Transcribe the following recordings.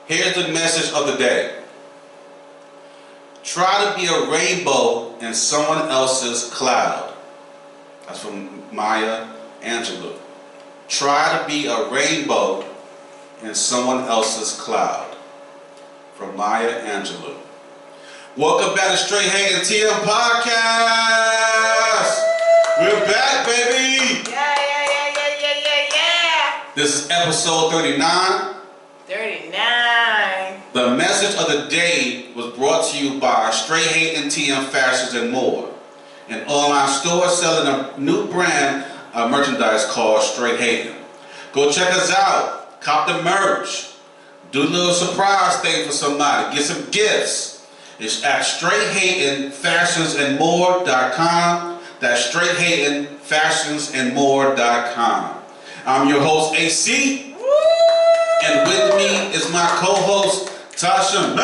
Here's the message of the day. Try to be a rainbow in someone else's cloud. That's from Maya Angelou. Try to be a rainbow in someone else's cloud. From Maya Angelou. Welcome back to Straight Hatin TM Podcast. We're back, baby. Yeah. This is episode 39. 39. The message of the day was brought to you by Straight Hatin TM Fashions and More, an online store selling a new brand of merchandise called Straight Hatin. Go check us out. Cop the merch. Do a little surprise thing for somebody. Get some gifts. It's at straighthatinfashionsandmore.com. That's straighthatinfashionsandmore.com. I'm your host, AC. Woo! And with me is my co-host, Tasha.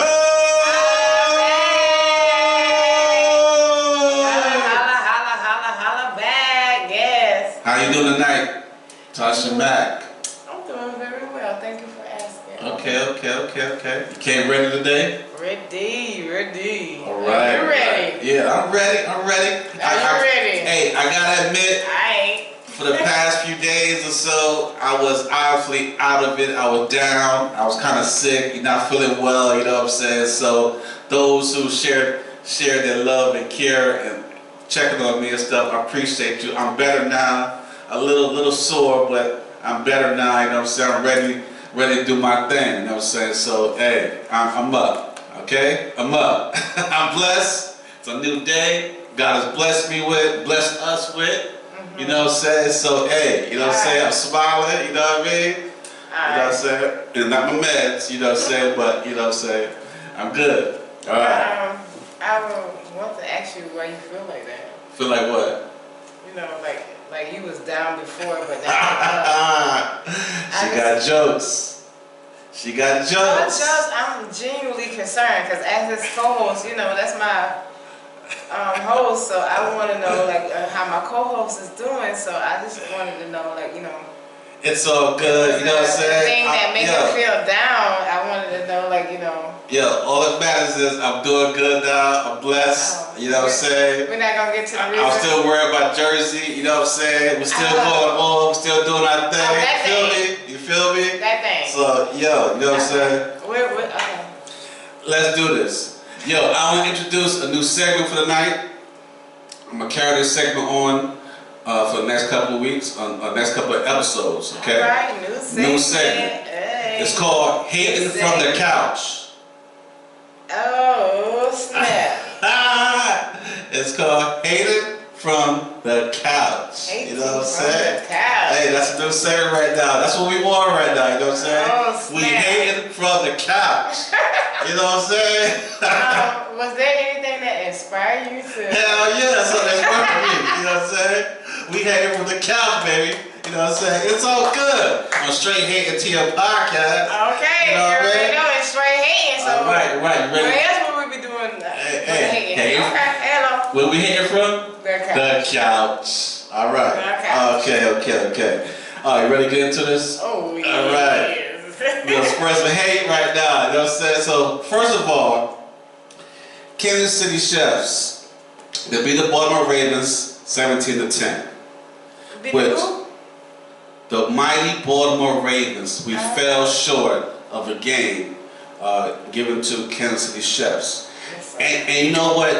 Holla back, yes. How you doing tonight, Tasha Mack? I'm doing very well, thank you for asking. Okay. You came ready today? Ready. All right. Are you ready? Yeah, I'm ready. Are you ready? Hey, I gotta admit, I ain't. for the past few days or so, I was obviously out of it. I was down. I was kind of sick, not feeling well, you know what I'm saying? So those who share their love and care and checking on me and stuff, I appreciate you. I'm better now. A little sore, but I'm better now, you know what I'm saying? I'm ready to do my thing, you know what I'm saying? So, hey, I'm up, okay? I'm up. I'm blessed. It's a new day. God has blessed us with. You know what I'm saying? So, hey, you know what I'm saying? I'm smiling, you know what I mean? You know what I'm saying? And not my meds, you know what I'm saying? But, you know what I'm saying? I'm good. All right. I want to ask you why you feel like that. Feel like what? You know, like you was down before, but now She got jokes. I'm genuinely concerned because as his co-host, you know, that's my host, so I want to know how my co-host is doing. So I just wanted to know, it's all good. You know what I'm saying? The thing that makes you feel down, I wanted to know, Yeah, all that matters is I'm doing good now. I'm blessed. You know what I'm saying? We're not gonna get to the reason. I'm still worried about Jersey. You know what I'm saying? We're still going on. We're still doing our thing. You feel me? That thing. So, you know what I'm saying? Okay. Let's do this. I want to introduce a new segment for the night. I'm going to carry this segment on for the next couple of weeks, next couple of episodes, okay? All right, new segment. Hey. It's called Hatin from the Couch. Oh, snap. It's called Hatin from the Couch. You know what I'm saying? Hey, that's a new segment right now. That's what we want right now, you know what I'm saying? Oh, snap. We hating from the couch. You know what I'm saying? Was there anything that inspired you to? Hell yeah, so that's working for me. You know what I'm saying? We hating from the couch, baby. You know what I'm saying? It's all good. On Straight Hatin TM Podcast. Okay, you know what I mean? know it's straight hating. So right. Ready? Where else would we be doing hating? Hey. Okay, hello. Where we hating from? The couch. All right. Okay. All right, you ready to get into this? Oh, yeah. All right. We'll express some hate right now. You know what I'm saying? So, first of all, Kansas City Chiefs, they beat the Baltimore Ravens 17-10. Which the mighty Baltimore Ravens, we fell short of a game given to Kansas City Chiefs. And you know what?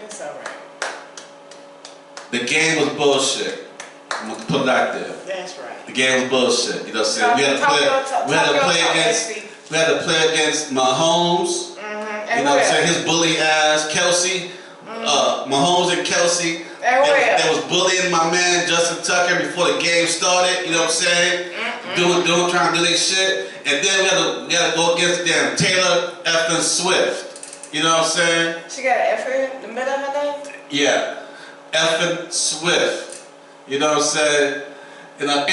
It's all right. The game was bullshit. I'm gonna put it out there. That's right. The game was bullshit. You know what I'm saying? We had to play against Mahomes. Mm-hmm. You know what I'm saying? His bully ass Kelsey. Mahomes and Kelsey. They was bullying my man Justin Tucker before the game started. You know what I'm saying? Trying to do their shit. And then we had to go against them Taylor effing Swift. You know what I'm saying? She got an F in the middle of her name? Yeah. Effing Swift. You know what I'm saying? And I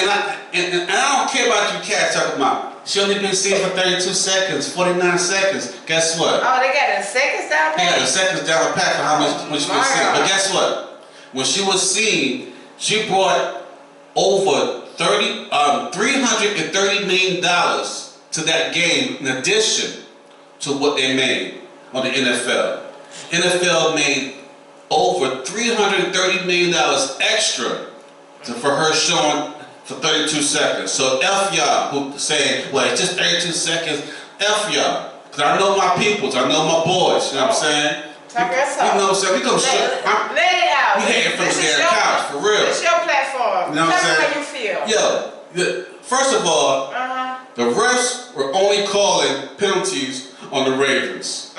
don't care about you cats talking about. She only been seen for 32 seconds, 49 seconds. Guess what? Oh, they got the seconds down pat? They got the seconds down pat for how much when she was seen. But guess what? When she was seen, she brought over $330 million to that game in addition to what they made on the NFL. NFL made over $330 million extra for her showing for 32 seconds. So F y'all who saying, well, it's just 32 seconds. F y'all. Because I know my peoples, I know my boys, you know what I'm saying? Talk us You up. know what I'm saying? We gonna lay it out. We hating from the damn couch, for real. It's your platform. You know what I'm Tell me saying? how you feel. Yo, first of all, the refs were only calling penalties on the Ravens.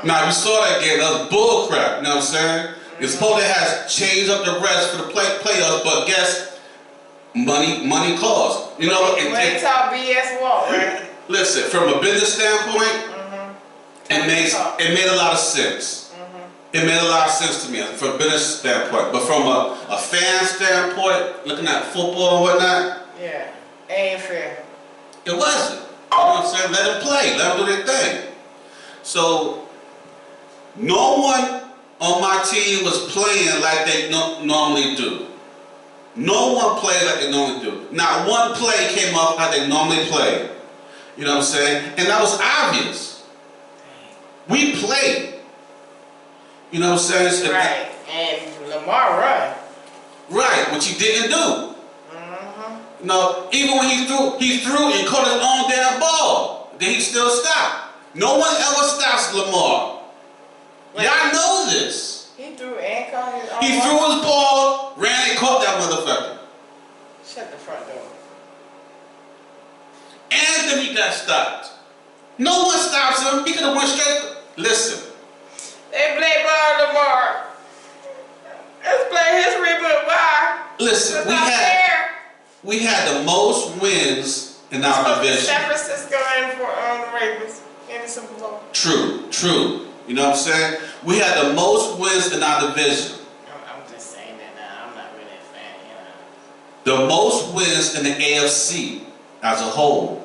Now, you saw that game, that was bull crap, you know what I'm saying? It's supposed to have changed up the refs for the playoffs, but guess, money calls. You know what? Money talk BS walk, right? Listen, from a business standpoint, it made a lot of sense. It made a lot of sense to me from a business standpoint. But from a fan standpoint, looking at football and whatnot, yeah, ain't fair. It wasn't. You know what I'm saying? Let them play. Let them do their thing. So, no one on my team was playing like they normally do. No one played like they normally do. Not one play came off like they normally play. You know what I'm saying? And that was obvious. We played. You know what I'm saying? Right. And Lamar run. Right, which he didn't do. No, even when he threw and caught his own damn ball. Then he still stopped. No one ever stops Lamar. Y'all know this. He threw and caught his own. He threw his ball, ran and caught that motherfucker. Shut the front door. And then he got stopped. No one stops him. He could have went straight. Listen. They blackballed Lamar. Let's play history, but why? Listen, we had the most wins in our division. San Francisco and for the Ravens in the Super Bowl. True. You know what I'm saying? We had the most wins in our division. I'm just saying that now. I'm not really a fan, you know. The most wins in the AFC as a whole.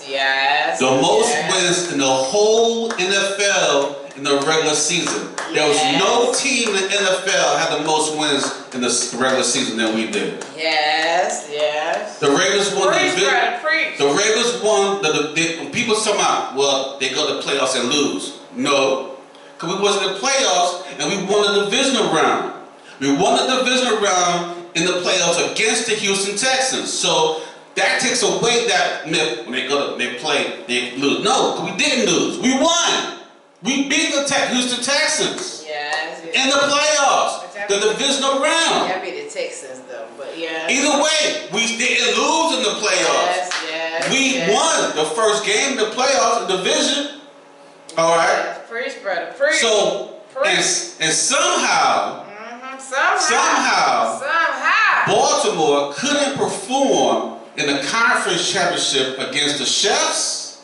Yes. The most wins in the whole NFL in the regular season. There was no team in the NFL had the most wins in the regular season than we did. Yes. The Ravens won Preach. The Ravens won the people talking about, well, they go to the playoffs and lose. No. Because we wasn't in the playoffs and we won the divisional round. We won the divisional round in the playoffs against the Houston Texans. So that takes away that myth when they play, they lose. No, we didn't lose. We won. We beat the Houston Texans. Yes. In the playoffs, the divisional round. Yeah, beat the Texans though, but yeah. Either way, we didn't lose in the playoffs. We won the first game in the playoffs, the division. All right. Yes. Preach, brother. Preach. So, and somehow, Baltimore couldn't perform in the conference championship against the Chefs.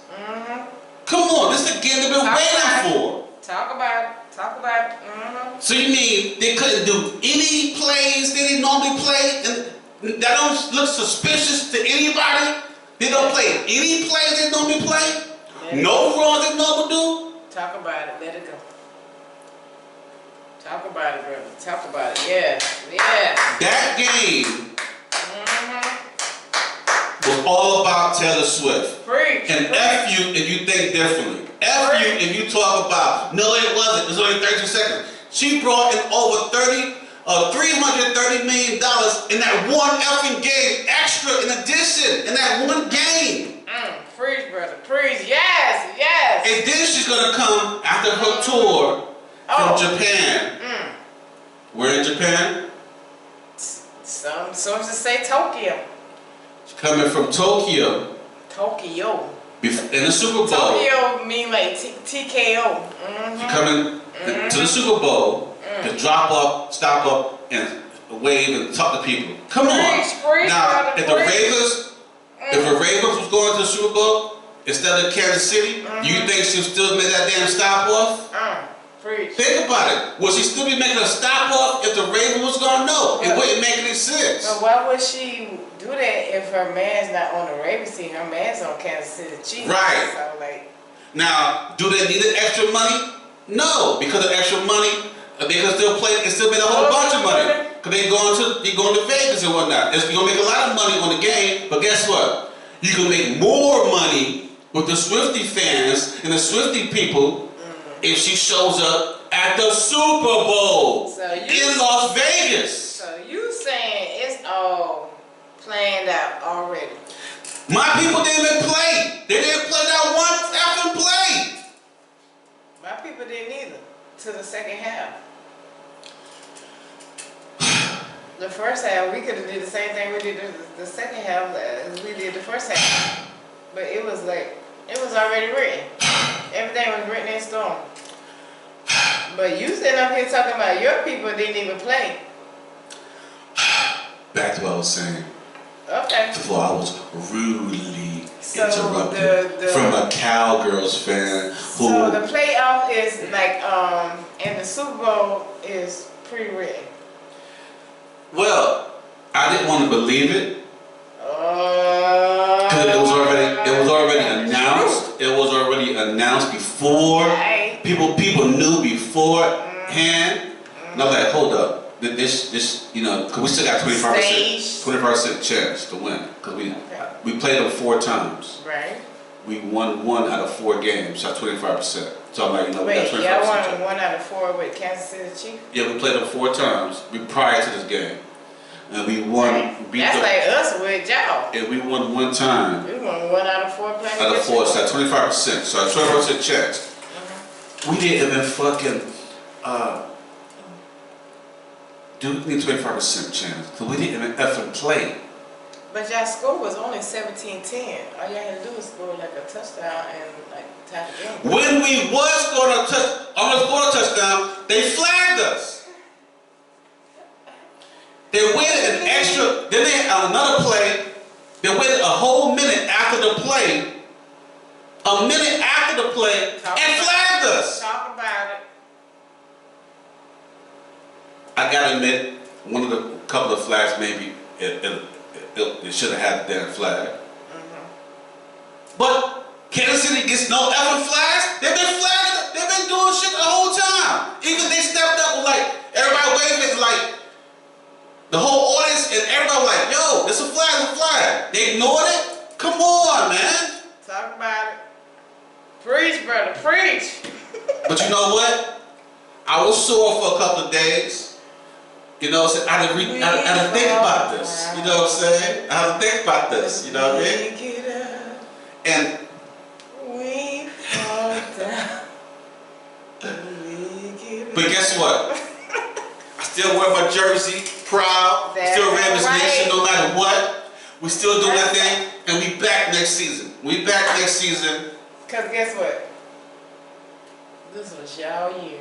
Come on, this is the game they've been waiting for. Talk about it. So you mean they couldn't do any plays they normally play, and that don't look suspicious to anybody? They don't play any plays they normally play? No runs they normally do? Talk about it. Let it go. Talk about it, brother. Talk about it. Yeah. That game was all about Taylor Swift. Preach. And F you if you think differently. F you if you talk about, no it wasn't, it was only 32 seconds. She brought in over $330 million in that one effing game, extra in addition, in that one game. Preach, brother. Preach. Yes. And then she's going to come after her tour from Japan. Where in Japan? Some sources say Tokyo. She's coming from Tokyo. In the Super Bowl. Tokyo mean like TKO. She's coming to the Super Bowl to drop up, stop up, and wave and talk to people. Come on. Now, if the Ravens was going to the Super Bowl instead of Kansas City, do you think she'll still make that damn stop off? Think about it. Would she still be making a stop off if the Ravens was going? No, it wouldn't make any sense. But why would she do that if her man's not on the Ravens team? Her man's on Kansas City Chiefs. Right. So now, do they need the extra money? No, because of extra money, they can still play and still make a whole bunch of money. Because they're going to Vegas and whatnot. You're going to make a lot of money on the game, but guess what? You can make more money with the Swiftie fans and the Swiftie people if she shows up at the Super Bowl in Las Vegas. So you saying it's all planned out already? My people didn't even play. They didn't play that one effing play. My people didn't either. To the second half. The first half, we could have did the same thing we did the second half as we did the first half. But it was like, it was already written. Everything was written in stone. But you sitting up here talking about your people didn't even play. Back to what I was saying. Okay. Before I was rudely interrupted from a Cowgirls fan who... So the playoff is like, and the Super Bowl is pre-written. Well, I didn't want to believe it. Because it was already announced. It was already announced before. Right. People knew beforehand. And I was like, hold up. This, you know, because we still got 25% chance to win. Because we played them 4 times. Right. We won 1 out of 4 games, so 25%. So I'm like, you know, we got 25%. Wait, y'all won 1 out of 4 with Kansas City Chiefs? Yeah, we played them 4 times prior to this game. And we won. Right. That's like us with y'all. And we won 1 time. We won 1 out of 4 playing. Out of 4, so 25%. So 25% chance. We didn't even fucking do we need 25% chance? Because we didn't even effing play. But y'all score was only 17-10. All y'all had to do was score like a touchdown and like tie the game. When we was going to score a touchdown, they flagged us. They waited an extra, then they had another play. They waited a whole minute after the play. A minute after the play and flagged us. Talk about it. I gotta admit, one of the couple of flags maybe it should have had the damn flag. But Kansas City gets no effing flags. They've been flagging. They've been doing shit the whole time. Even they stepped up with like everybody waving like the whole audience and everybody was like, yo, it's a flag, it's a flag. They ignored it. Come on, man. Talk about it. Preach, brother, preach. But you know what? I was sore for a couple of days. You know what I'm saying? I had to think about this. You know what I'm saying? I had to think about this. You know what I mean? And we fall down. But guess what? I still wear my jersey, proud. Still Ravens Nation, no matter what. We still doing that thing, and we back next season. We back next season. Cause guess what? This was y'all year.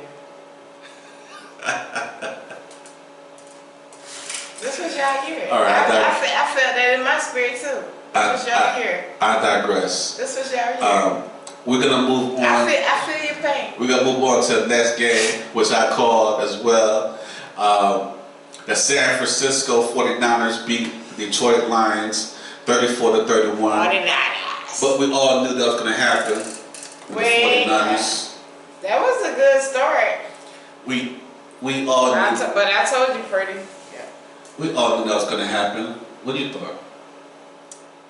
This was y'all year. All right, I felt that in my spirit too. This was y'all year. I digress. This was y'all year. We're gonna move on. I feel your pain. We're gonna move on to the next game, which I call as well. The San Francisco 49ers beat the Detroit Lions 34-31. 49ers. But we all knew that was gonna happen. Wait. The 49ers. That was a good start. We all knew. But I told you, Freddie. We all knew that was gonna happen. What do you thought?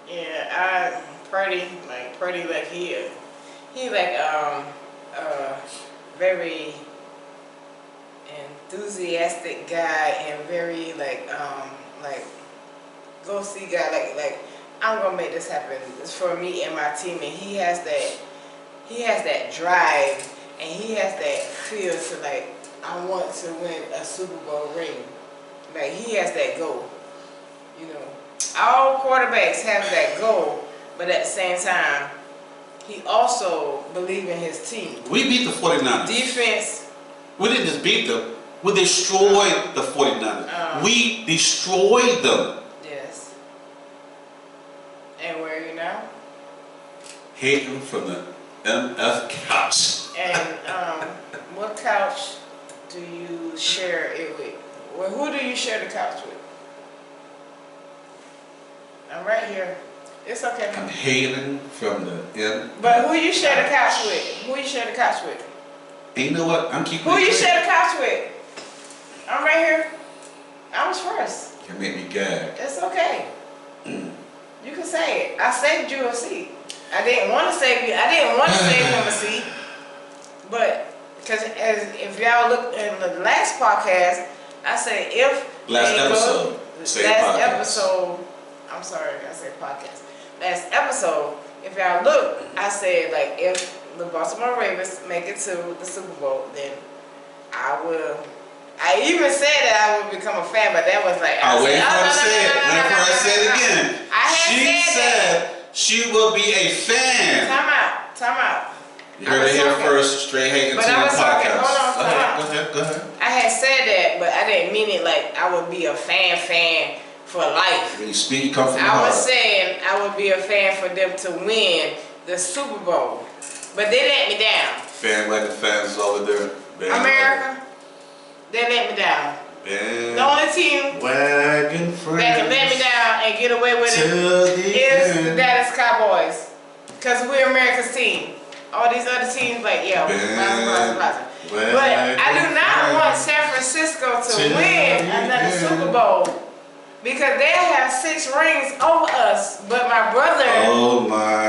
Yeah, Freddie, like he like very enthusiastic guy and very like go see guy like I'm gonna make this happen. It's for me and my team, and he has that drive and he has that feel to like I want to win a Super Bowl ring. Like he has that goal, you know. All quarterbacks have that goal, but at the same time, he also believes in his team. We beat the 49ers. Defense. We didn't just beat them. We destroyed the 49ers. We destroyed them. Yes. And where are you now? Hatin from the MF couch. And what couch do you share it with? Well, who do you share the couch with? I'm right here. It's okay. I'm hating from the end. But who you share the couch with? Who you share the couch with? And you know what? I'm keeping Who you share the couch with? I'm right here. I was first. You can make me gag. It's okay. You can say it. I saved you a seat. I didn't want to save you. I didn't want to save him a seat. But, because if y'all look in the last podcast, I said if last episode, I'm sorry, I said podcast. Last episode, if y'all look, I said like if the Baltimore Ravens make it to the Super Bowl, then I will. I even said that I would become a fan, but that was like I wait for her to say it. Wait for her to say it again. She said she will be a fan. Time out. You heard it here first, straight Hatin to the podcast. Hold on. Go ahead. I had said that, but I didn't mean it like I would be a fan for life. When you speak, you come from the heart. I was saying I would be a fan for them to win the Super Bowl, but they let me down. Bandwagon fans over there. America, they let me down. The only team that can let me down and get away with it is the Dallas Cowboys, because we're America's team. All these other teams, like, but I do not want San Francisco to win another Super Bowl because they have 6 rings over us. But my brother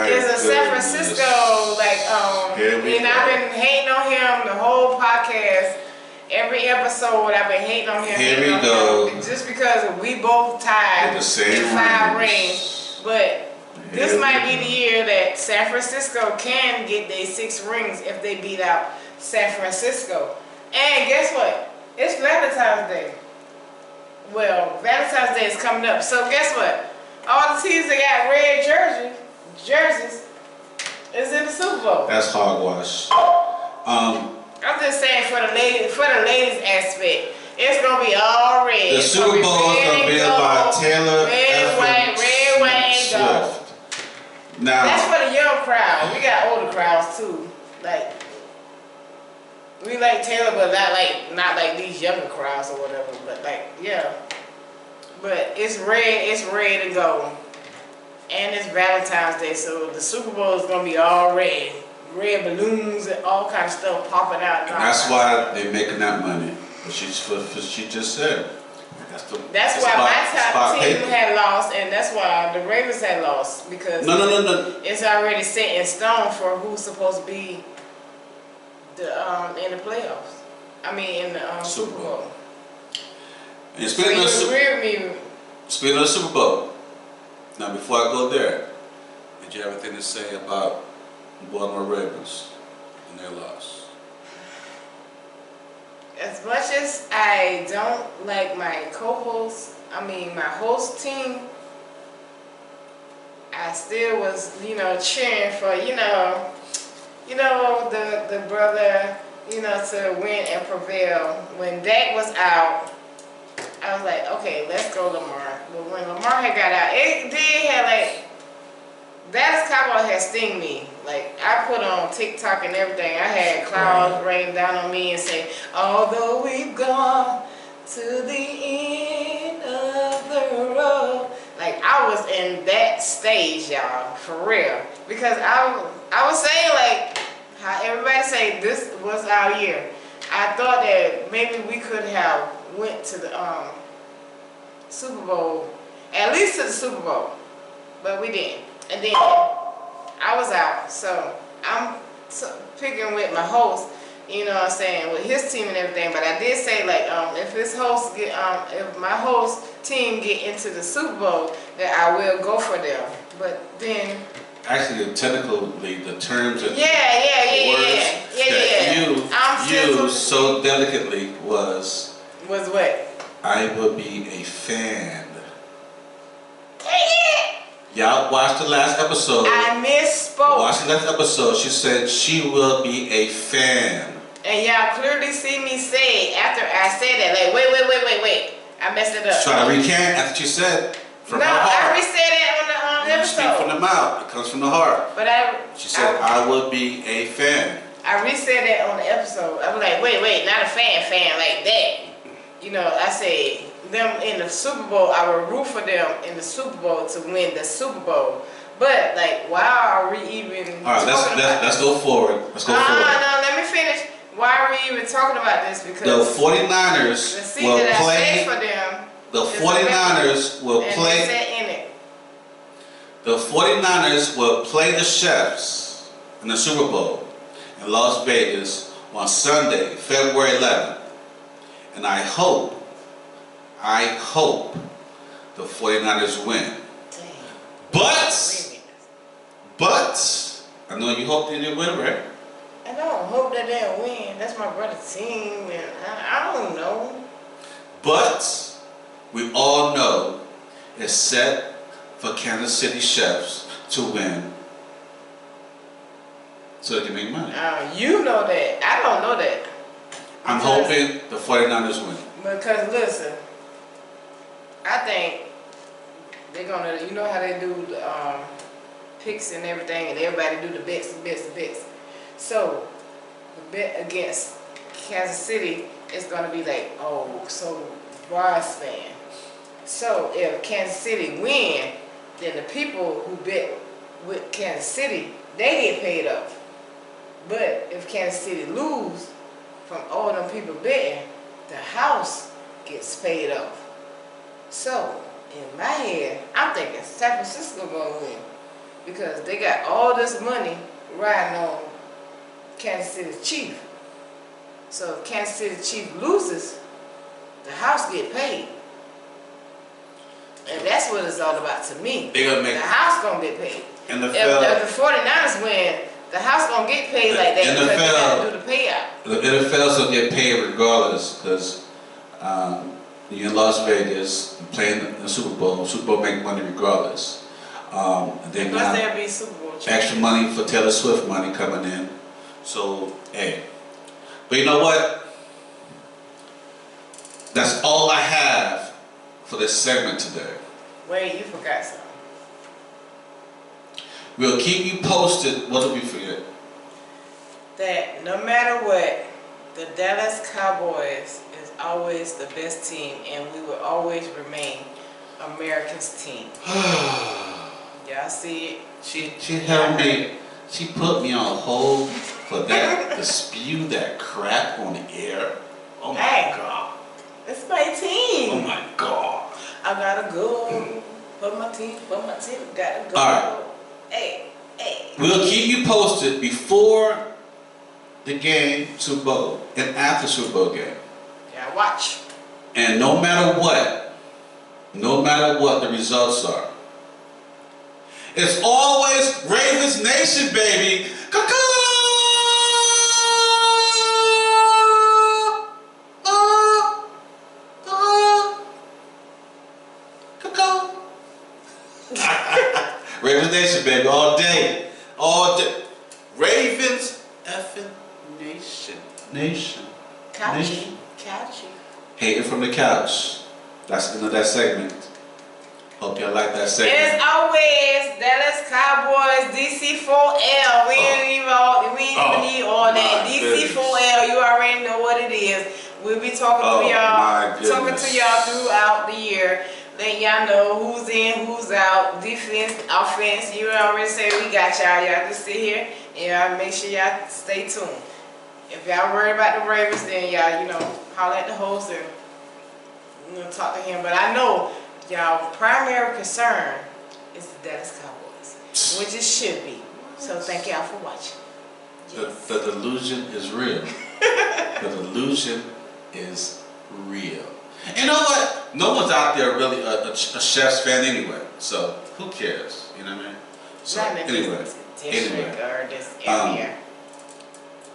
is a San Francisco, and I've been hating on him the whole podcast. Every episode, I've been hating on him. Here we go. Just because we both tied in 5 rings. But this might be the year that San Francisco can get their 6 rings if they beat out San Francisco. And guess what? It's Valentine's Day. Well, Valentine's Day is coming up. So guess what? All the teams that got red jerseys is in the Super Bowl. That's hogwash. I'm just saying for the ladies aspect, it's gonna be all red. The Super Bowl is gonna be about Taylor red, white, gold. Now, that's for the young crowd. We got older crowds too. Like we like Taylor, but not like these younger crowds or whatever. But But it's red and gold, and it's Valentine's Day, so the Super Bowl is gonna be all red. Red balloons and all kind of stuff popping out. And that's why they're making that money. What she just said. That's why my top team had lost, and that's why the Ravens had lost, because no. It's already set in stone for who's supposed to be in the playoffs. I mean, in the Super Bowl. And speaking of the Super Bowl, now before I go there, did you have anything to say about the Baltimore Ravens and their loss? As much as I don't like my host team, I still was, cheering for, the brother, to win and prevail. When Dak was out, I was like, okay, let's go Lamar. But when Lamar had got out, it did have Dallas Cowboys had sting me. I put on TikTok and everything. I had clouds rain down on me and say, although we've gone to the end of the road. I was in that stage, y'all, for real. Because I was saying, how everybody say this was our year. I thought that maybe we could have went to the Super Bowl, at least to the Super Bowl, but we didn't. And then I was out, so I'm picking with my host, with his team and everything. But I did say, if my host team get into the Super Bowl, that I will go for them. But then, actually, technically, the terms and words that you used so delicately was what? I will be a fan. Y'all watched the last episode. I misspoke. Watch the last episode. She said she will be a fan. And y'all clearly see me say after I said that, wait. I messed it up. Try to recant after you said from her heart. I re-said that on the episode. You speak from the mouth. It comes from the heart. But she said, I will be a fan. I re-said that on the episode. I was like, wait, not a fan like that. I said, them in the Super Bowl, I would root for them in the Super Bowl to win the Super Bowl. But why are we even all right, let's go forward. Let's go forward. No, let me finish. Why are we even talking about this? Because the 49ers the seat that I stayed for them. The 49ers will play. In it. The the 49ers will play the Chiefs in the Super Bowl in Las Vegas on Sunday, February 11th. And I hope the 49ers win. Damn. But, I know you hope they did win, right? I don't hope that they'll win. That's my brother's team, and I don't know. But we all know it's set for Kansas City Chiefs to win so they can make money. You know that. I don't know that. I'm hoping the 49ers win. Because listen, I think they're gonna, you know how they do the picks and everything, and everybody do the bets. So the bet against Kansas City is gonna be like, oh, so Bryce fan. So if Kansas City win, then the people who bet with Kansas City, they get paid off. But if Kansas City lose from all them people betting, the house gets paid off. So in my head, I'm thinking San Francisco gonna win because they got all this money riding on Kansas City Chief. So if Kansas City Chief loses, the house get paid. And that's what it's all about to me. They're gonna make the house gonna get paid. And if the 49ers win, the house gonna get paid like that because they gotta do the payout. The NFL's gonna get paid regardless because you're in Las Vegas playing the Super Bowl. Super Bowl make money regardless. Then plus there'll be Super Bowl extra money for Taylor Swift money coming in. So hey, but you know what? That's all I have for this segment today. Wait, you forgot something. We'll keep you posted. What did we forget? That no matter what, the Dallas Cowboys is always the best team, and we will always remain America's team. Y'all see it? She held me. She put me on hold for that to spew that crap on the air. Oh my God! It's my team. Oh my God! I gotta go. For my team. Gotta go. All right. Hey. We'll keep you posted before the game, Super Bowl, and after Super Bowl game. Yeah, watch. And no matter what the results are, it's always Ravens Nation, baby. Ravens Nation, baby, all day. Ravens effing Nation. Couchy. Hating from the couch. That's the end of that segment. Hope y'all like that segment. As always, Dallas Cowboys, DC4L. We ain't even need all that. DC4L, you already know what it is. We'll be talking to y'all throughout the year. Letting y'all know who's in, who's out, defense, offense. You already said we got y'all. Y'all just sit here and y'all make sure y'all stay tuned. If y'all worried about the Ravens, then y'all, holler at the host and talk to him. But I know y'all primary concern is the Dallas Cowboys, which it should be. So thank y'all for watching. Yes. The delusion is real. The delusion is real. And you know what? No one's out there really a Chefs fan anyway. So who cares? You know what I mean? So anyway.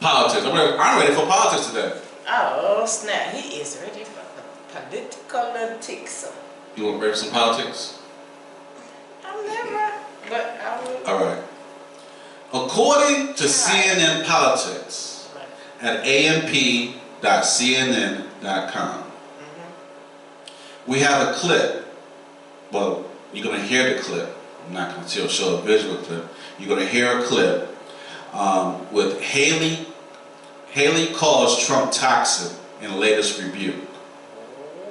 Politics. I'm ready for politics today. Oh snap! He is ready for politics. You want to ready for some politics? I'm never, but I will. All right. According to CNN Politics at amp.cnn.com, we have a clip. Well, you're going to hear the clip. I'm not going to show a visual clip. You're going to hear a clip with Haley. Haley calls Trump toxic in the latest rebuke.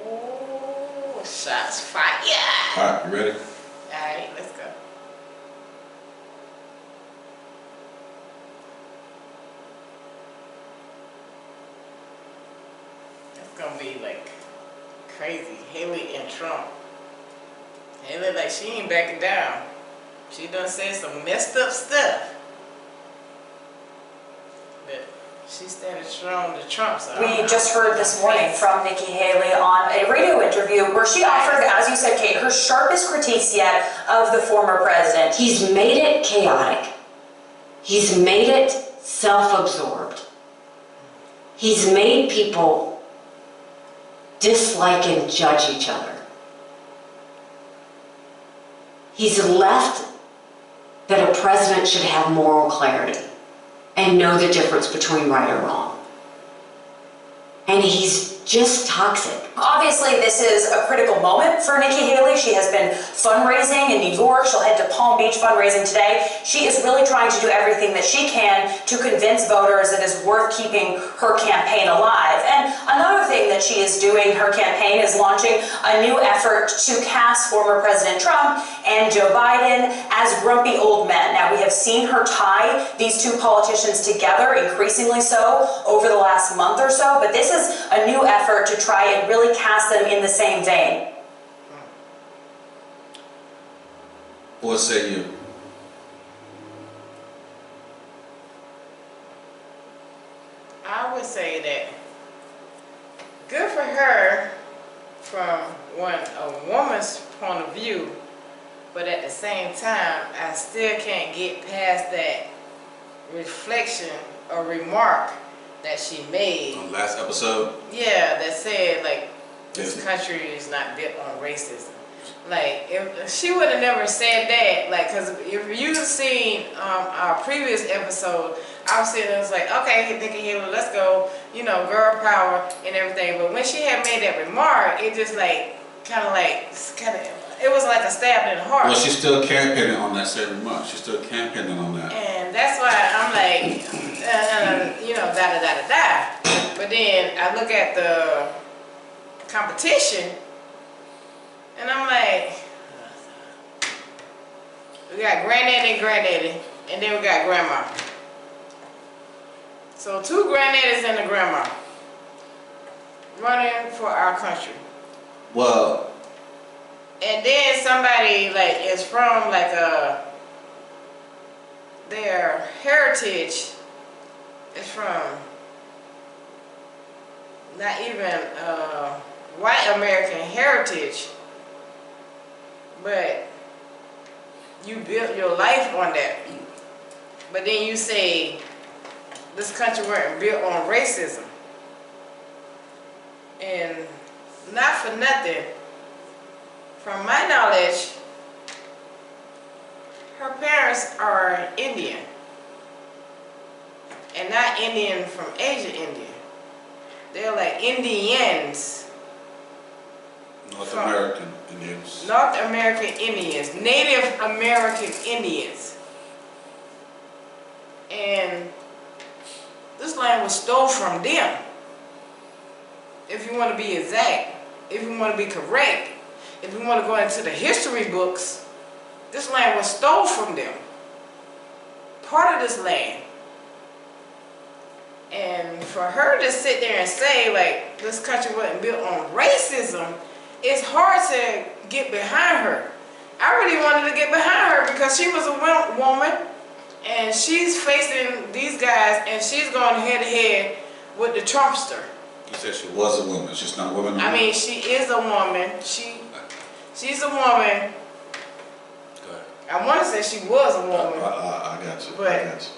Oh, shots fired. All right, you ready? All right, let's go. That's going to be like crazy. Haley and Trump. Haley like she ain't backing down. She done said some messed up stuff. But she's standing strong to Trump. So We just heard this morning from Nikki Haley on a radio interview where she offered, as you said, Kate, her sharpest critiques yet of the former president. He's made it chaotic. He's made it self-absorbed. He's made people dislike and judge each other. He's left that a president should have moral clarity and know the difference between right or wrong. And he's just toxic. Obviously, this is a critical moment for Nikki Haley. She has been fundraising in New York. She'll head to Palm Beach fundraising today. She is really trying to do everything that she can to convince voters that it's worth keeping her campaign alive. And another thing that she is doing, her campaign, is launching a new effort to cast former President Trump and Joe Biden as grumpy old men. Now, we have seen her tie these two politicians together, increasingly so, over the last month or so, but this is a new effort to try and really cast them in the same vein. What say you? I would say that good for her from a woman's point of view, but at the same time, I still can't get past that reflection or remark that she made. On last episode? Yeah, that said, like, this Yes. country is not built on racism. Like, if she would have never said that, like, because if you've seen our previous episode, I was sitting there, was like, okay, Nikki Haley, let's go, you know, girl power and everything. But when she had made that remark, it just, like, it was like a stab in the heart. Well, she's still campaigning on that same remark. She's still campaigning on that. And that's why I'm like, you know, da-da-da-da-da. But then I look at the competition, and I'm like, we got granddaddy and granddaddy, and then we got grandma. So 2 granddaddies and a grandma running for our country. Well, And then somebody like is from like their heritage is from not even white American heritage, but you built your life on that. But then you say this country wasn't built on racism. And not for nothing, from my knowledge, her parents are Indian. And not Indian from Asia Indian. They're like Indians. North American Indians. North American Indians. Native American Indians. And this land was stole from them. If you want to be exact, if you want to be correct, if you want to go into the history books, this land was stole from them. Part of this land. And for her to sit there and say, like, this country wasn't built on racism, it's hard to get behind her. I really wanted to get behind her because she was a woman, and she's facing these guys, and she's going head to head with the Trumpster. You said she was a woman. She's not a woman. I mean, she is a woman. She's a woman. Go ahead. I want to say she was a woman. I got you. But I got you.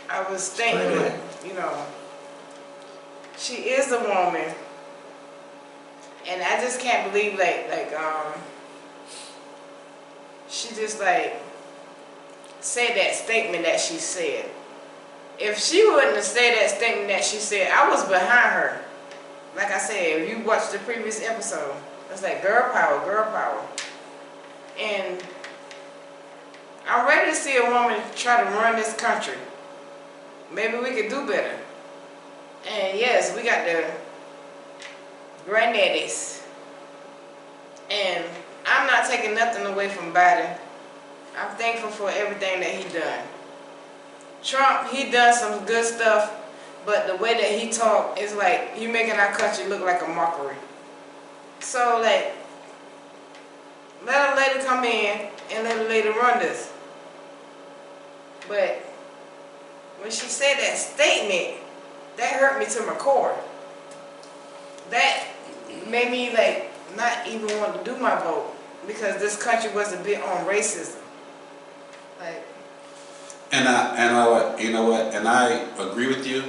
I was thinking, Straight up. you know, she is a woman, and I just can't believe she just like said that statement that she said. If she wouldn't have said that statement that she said, I was behind her. Like I said, if you watched the previous episode, it's like girl power, girl power. And I'm ready to see a woman try to run this country. Maybe we could do better. And yes, we got the granddaddies. And I'm not taking nothing away from Biden. I'm thankful for everything that he done. Trump, he done some good stuff, but the way that he talk is like, you making our country look like a mockery. So like, let a lady come in and let a lady run this. But when she said that statement, that hurt me to my core. That made me like not even want to do my vote because this country was a bit on racism. Like, And you know what? And I agree with you.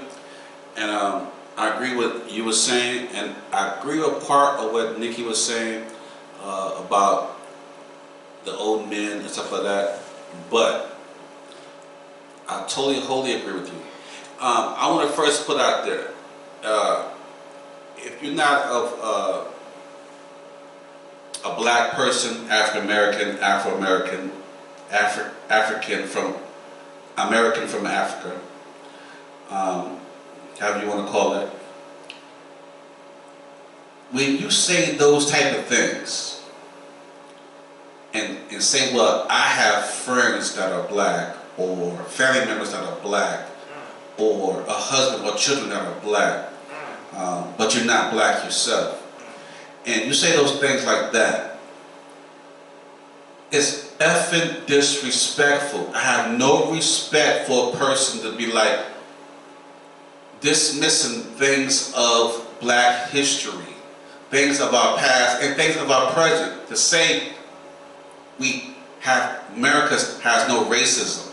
And I agree with what you were saying, and I agree with part of what Nikki was saying about the old men and stuff like that. But I wholly agree with you. I want to first put out there, if you're not of a black person, African American, Afro American, African from American from Africa, however you want to call it. When you say those type of things and say, well, I have friends that are black or family members that are black or a husband or children that are black, but you're not black yourself, and you say those things like that, it's effing disrespectful. I have no respect for a person to be like dismissing things of black history, things of our past, and things of our present, to say America has no racism.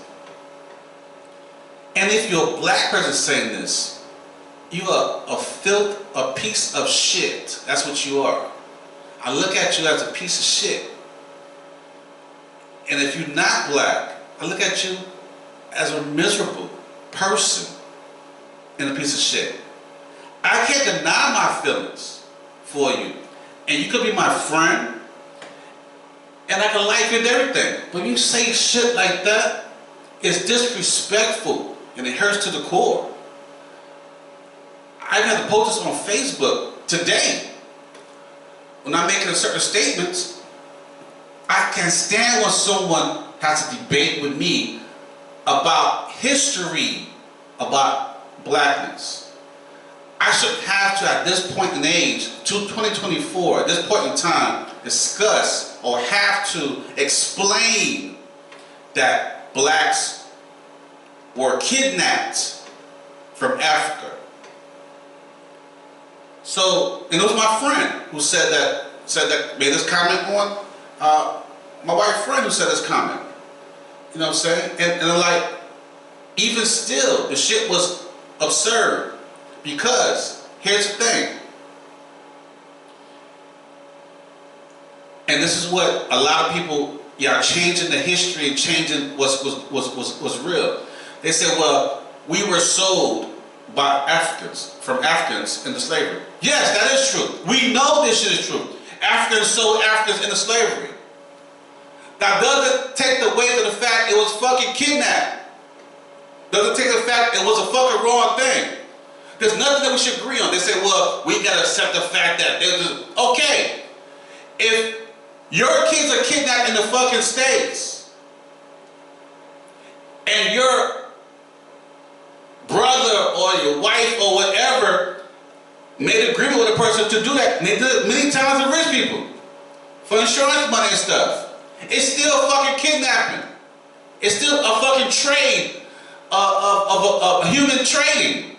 And if you're a black person saying this, you are a piece of shit. That's what you are. I look at you as a piece of shit. And if you're not black, I look at you as a miserable person and a piece of shit. I can't deny my feelings for you. And you could be my friend, and I can like you and everything. But when you say shit like that, it's disrespectful, and it hurts to the core. I had to post this on Facebook today. When I'm making certain statements, I can't stand when someone has to debate with me about history, about blackness. I shouldn't have to, at this point in age, to 2024, at this point in time, discuss or have to explain that blacks were kidnapped from Africa. So, and it was my friend who said that, made this comment on, my white friend who said this comment. You know what I'm saying? And I'm like, even still, the shit was absurd. Because, here's the thing. And this is what a lot of people are changing the history and changing what's real. They said, well, we were sold by from Africans into slavery. Yes, that is true. We know this shit is true. Africans sold Africans into slavery. That doesn't take away to the fact it was fucking kidnapped. Doesn't take the fact it was a fucking wrong thing. There's nothing that we should agree on. They say, well, we gotta accept the fact that they're just, okay. If your kids are kidnapped in the fucking States, and your brother or your wife or whatever made an agreement with a person to do that, and they did it many times with rich people for insurance money and stuff, it's still fucking kidnapping. It's still a fucking trade of human trading.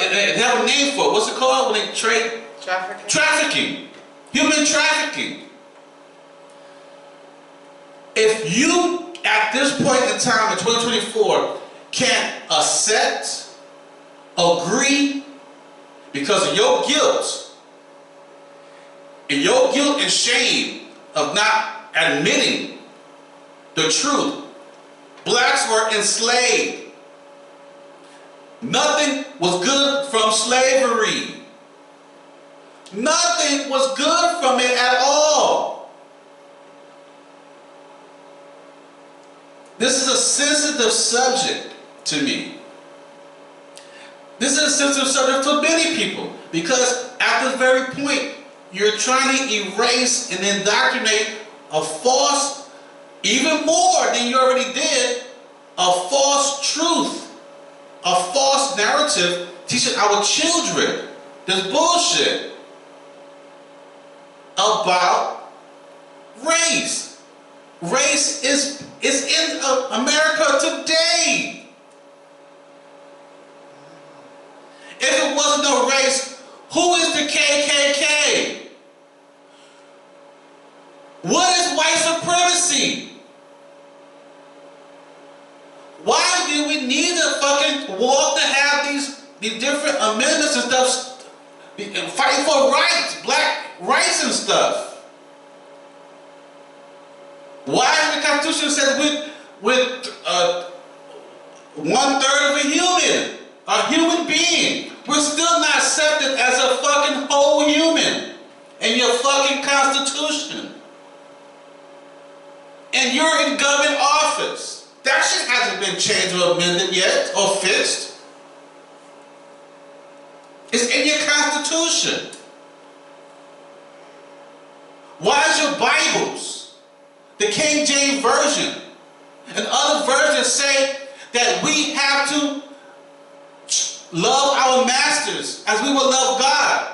They have a name for it. What's it called when they trade? trafficking. Trafficking. Human trafficking. If you, at this point in time in 2024, can't accept, agree, because of your guilt and shame of not admitting the truth, blacks were enslaved. Nothing was good from slavery. Nothing was good from it at all. This is a sensitive subject to me. This is a sensitive subject to many people, because at this very point, you're trying to erase and indoctrinate a false, even more than you already did, a false truth. A false narrative teaching our children this bullshit about race. race is in America today. If it wasn't no race, who is the KKK? What is white supremacy? Why do we need a fucking war to have these different amendments and stuff, fighting for rights, black rights and stuff? Why the Constitution says with 1/3 of a human being, we're still not accepted as a fucking whole human in your fucking Constitution. And you're in government office. That shit hasn't been changed or amended yet or fixed. It's in your Constitution. Why is your Bibles, the King James Version, and other versions say that we have to love our masters as we will love God?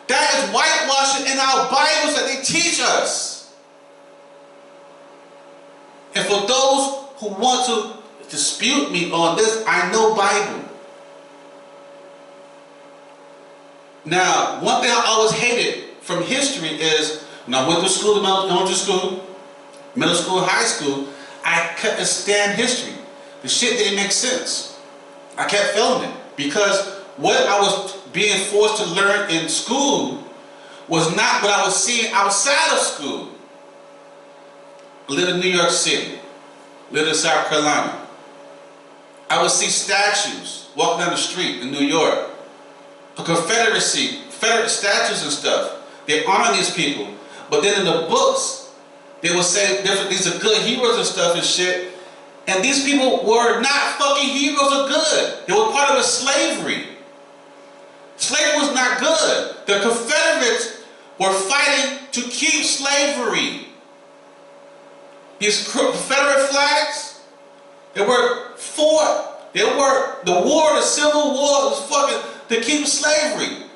That is whitewashing in our Bibles that they teach us. And for those who want to dispute me on this, I know Bible. Now, one thing I always hated from history is when I went to school, elementary school, middle school, high school, I couldn't stand history. The shit didn't make sense. I kept failing it because what I was being forced to learn in school was not what I was seeing outside of school. I lived in New York City, lived in South Carolina. I would see statues walking down the street in New York. A Confederate statues and stuff. They honor these people. But then in the books, they would say these are good heroes and stuff and shit. And these people were not fucking heroes or good. They were part of the slavery. Slavery was not good. The Confederates were fighting to keep slavery. These Confederate flags, they were fought. They were the war, the Civil War was fucking to keep slavery.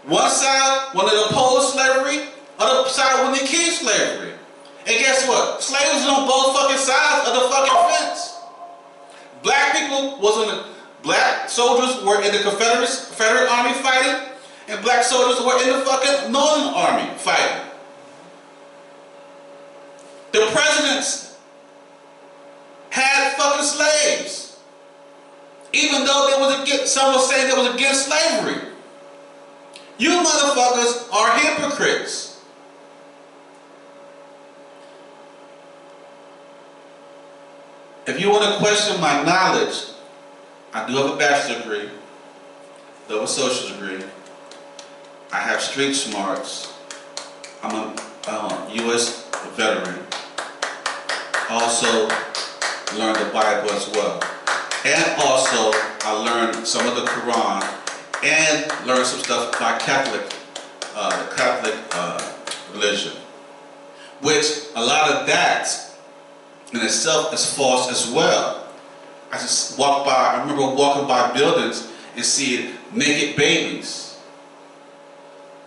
One side wanted to oppose slavery, other side wanted to keep slavery. And guess what? Slaves was on both fucking sides of the fucking fence. Black people was on the black soldiers were in the Confederate army fighting, and black soldiers were in the fucking Northern army fighting. The presidents had fucking slaves. Even though they was against, some were saying they was against slavery. You motherfuckers are hypocrites. If you want to question my knowledge, I do have a bachelor's degree, do have a social degree. I have street smarts. I'm a U.S. veteran. Also learned the Bible as well. And also I learned some of the Quran and learned some stuff by Catholic religion. Which a lot of that in itself is false as well. I just walk by, I remember walking by buildings and seeing naked babies.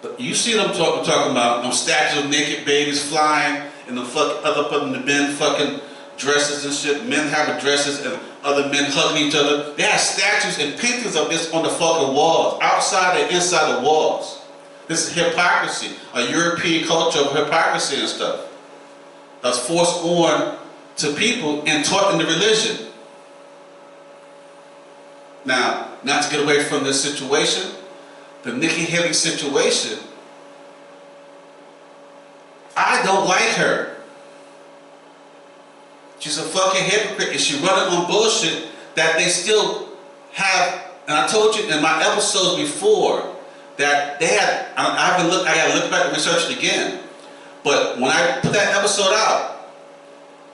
But you see what I'm talking about, them statues of naked babies flying and the fucking other men fucking dresses and shit. Men having dresses and other men hugging each other. They have statues and paintings of this on the fucking walls, outside and inside the walls. This is hypocrisy, a European culture of hypocrisy and stuff. That's forced on to people and taught in the religion. Now, not to get away from this situation, the Nikki Haley situation, I don't like her. She's a fucking hypocrite and she running on bullshit that they still have. And I told you in my episodes before that they had, I gotta look back and research it again. But when I put that episode out,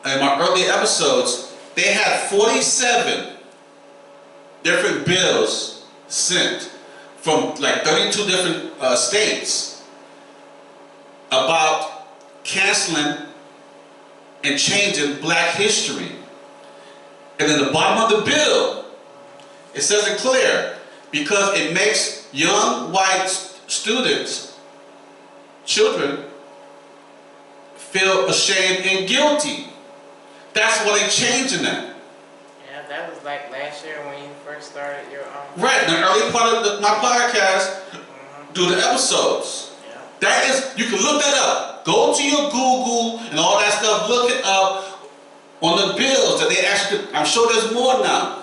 in my early episodes, they had 47 different bills sent from like 32 different states about canceling and changing black history. And in the bottom of the bill, it says it clear, because it makes young white students, children, feel ashamed and guilty. That's why they changing that. Yeah, that was like last year when you first started your Right, in the early part of my podcast, do the episodes. Yeah. That is, you can look that up. Go to your Google and all that stuff, look it up on the bills that they actually, I'm sure there's more now.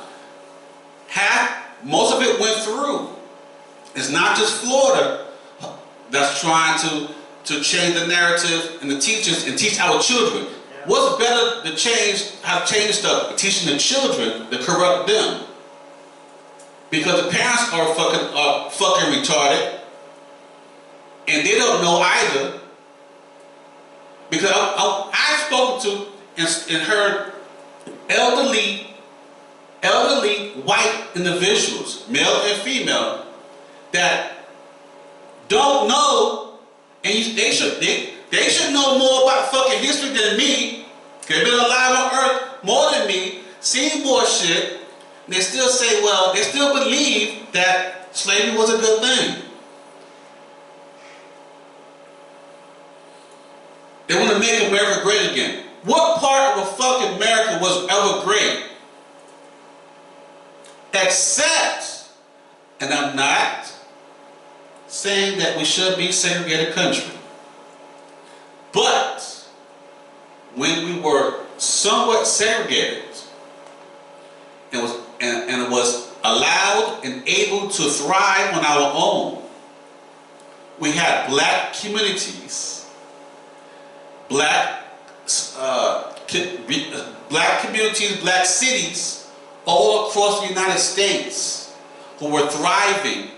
Most of it went through. It's not just Florida that's trying to change the narrative and the teachers and teach our children. Yeah. What's better to change, how to change stuff? Teaching the children to corrupt them. Because the parents are fucking retarded. And they don't know either. Because I've spoken to and heard elderly white individuals, male and female, that don't know, and they should know more about fucking history than me. They've been alive on earth more than me, seen more shit, and they still say, well, they still believe that slavery was a good thing. They want to make America great again. What part of fucking America was ever great? Except, and I'm not saying that we should be a segregated country, but when we were somewhat segregated and it was allowed and able to thrive on our own, we had black communities, black communities, black cities all across the United States who were thriving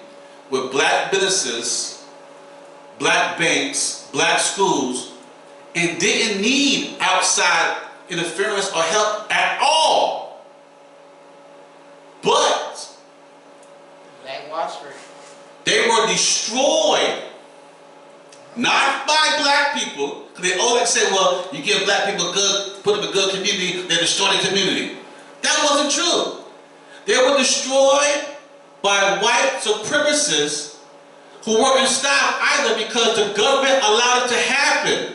with black businesses, black banks, black schools, and didn't need outside interference or help at all. But Black Wall Street. They were destroyed. Not by black people, because they always say, well, you give black people good, put them in a good community, they destroy the community. That wasn't true. They were destroyed by white supremacists who weren't stopped either because the government allowed it to happen.